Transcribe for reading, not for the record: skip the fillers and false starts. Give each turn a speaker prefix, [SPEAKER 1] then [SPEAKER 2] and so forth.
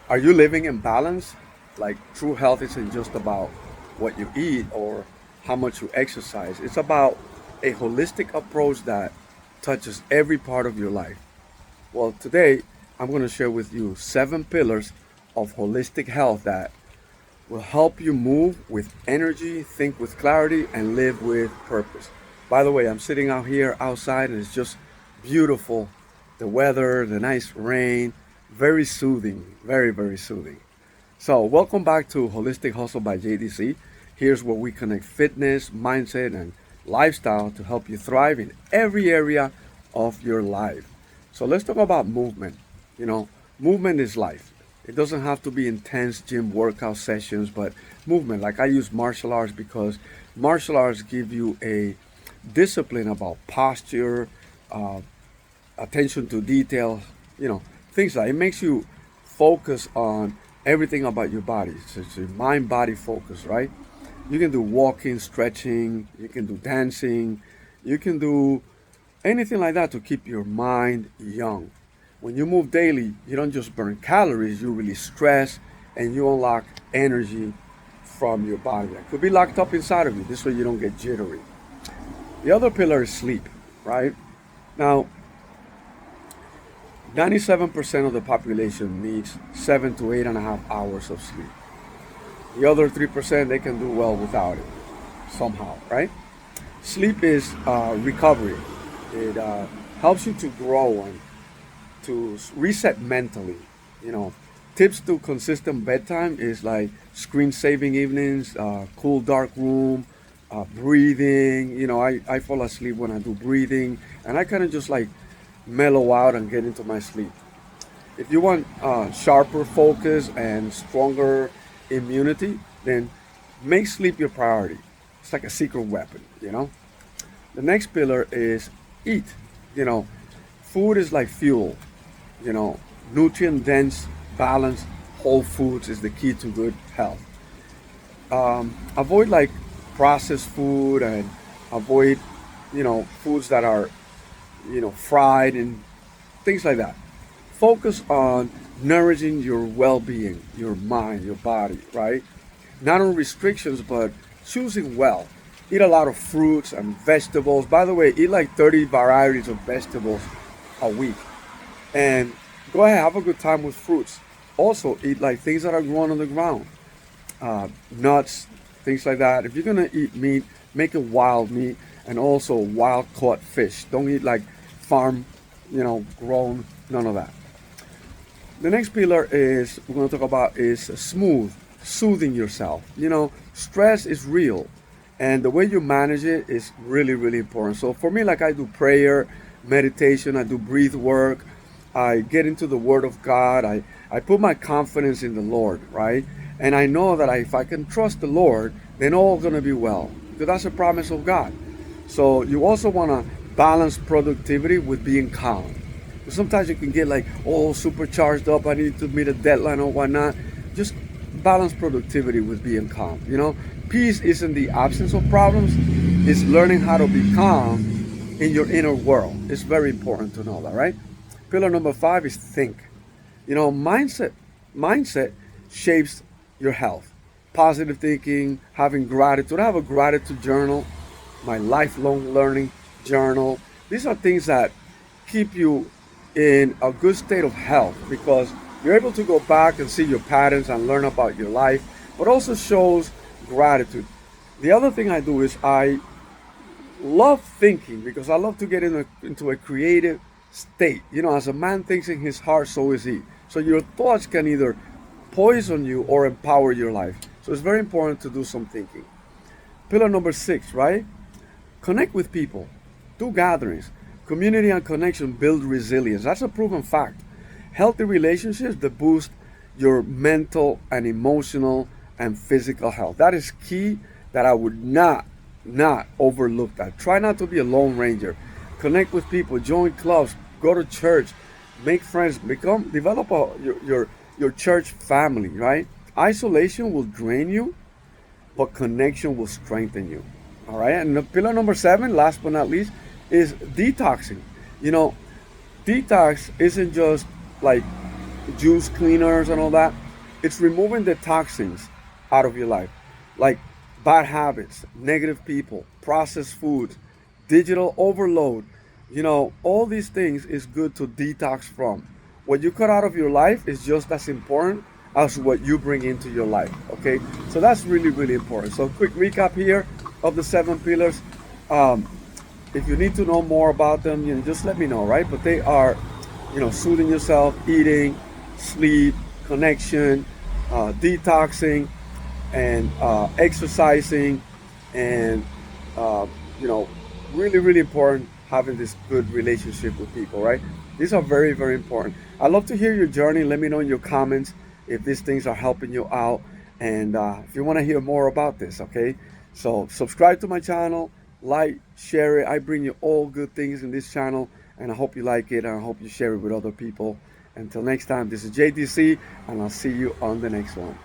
[SPEAKER 1] Are you living in balance? Like true health isn't just about what you eat or how much you exercise. It's about a holistic approach that touches every part of your life. Well, today I'm going to share with you 7 pillars of holistic health that will help you move with energy, think with clarity, and live with purpose. By the way, I'm sitting out here outside and it's just beautiful. The weather, the nice rain, very soothing, very, very soothing. So, welcome back to Holistic Hustle by JDC. Here's where we connect fitness, mindset, and lifestyle to help you thrive in every area of your life. So, let's talk about movement. You know, movement is life. It doesn't have to be intense gym workout sessions, but movement. Like I use martial arts because martial arts give you a discipline about posture, uh, attention to detail, you know, things like it makes you focus on everything about your body. So it's a mind body focus, right? You can do walking, stretching, you can do dancing, you can do anything like that to keep your mind young. When you move daily, you don't just burn calories, you really stress and you unlock energy from your body that could be locked up inside of you. This way you don't get jittery. The other pillar is sleep, right? Now, 97% of the population needs 7 to 8.5 hours of sleep. The other 3%, they can do well without it somehow, right? Sleep is recovery. It helps you to grow and to reset mentally. You know, tips to consistent bedtime is like screen saving evenings, cool dark room, breathing. You know, I fall asleep when I do breathing, and I kind of just like mellow out and get into my sleep. If you want sharper focus and stronger immunity, then make sleep your priority. It's like a secret weapon, you know. The next pillar is eat. You know, food is like fuel. You know, nutrient dense, balanced, whole foods is the key to good health. Avoid like processed food and avoid, foods that are, fried and things like that. Focus on nourishing your well-being, your mind, your body, right? Not on restrictions, but choosing well. Eat a lot of fruits and vegetables. By the way, eat like 30 varieties of vegetables a week. And go ahead, have a good time with fruits. Also, eat like things that are grown on the ground, nuts, things like that. If you're gonna eat meat, make it wild meat and also wild caught fish. Don't eat like farm, grown, none of that. The next pillar is we're going to talk about is soothing yourself. You know, stress is real, and the way you manage it is really, really important. So for me, like I do prayer, meditation, I do breathe work, I get into the Word of God, I put my confidence in the Lord, right? And I know that if I can trust the Lord, then all going to be well, because that's a promise of God. So you also want to balance productivity with being calm. Sometimes you can get like, oh, super charged up. I need to meet a deadline or whatnot. Just balance productivity with being calm. You know, peace isn't the absence of problems. It's learning how to be calm in your inner world. It's very important to know that, right? Pillar number 5 is think. You know, mindset shapes your health. Positive thinking, having gratitude. I have a gratitude journal, my lifelong learning journal. These are things that keep you in a good state of health because you're able to go back and see your patterns and learn about your life, but also shows gratitude. The other thing I do is I love thinking because I love to get into a creative state. You know, as a man thinks in his heart, so is he. So your thoughts can either poison you or empower your life. So it's very important to do some thinking. Pillar number 6, right? Connect with people. Do gatherings. Community and connection build resilience. That's a proven fact. Healthy relationships that boost your mental and emotional and physical health. That is key that I would not overlook that. Try not to be a lone ranger. Connect with people, join clubs, go to church, make friends, develop your church family, right? Isolation will drain you, but connection will strengthen you. All right. And the pillar number 7, last but not least, is detoxing. You know, detox isn't just like juice cleaners and all that. It's removing the toxins out of your life, like bad habits, negative people, processed foods, digital overload. All these things is good to detox from. What you cut out of your life is just as important as what you bring into your life. Okay, so that's really, really important. So quick recap here of the 7 pillars. Um, if you need to know more about them, just let me know, right? But they are, soothing yourself, eating, sleep, connection, detoxing, and exercising, and uh, you know, really, really important having this good relationship with people, right? These are very, very important. I'd love to hear your journey. Let me know in your comments if these things are helping you out, and if you want to hear more about this, okay? So subscribe to my channel, like, share it. I bring you all good things in this channel, and I hope you like it, and I hope you share it with other people. Until next time, this is JDC, and I'll see you on the next one.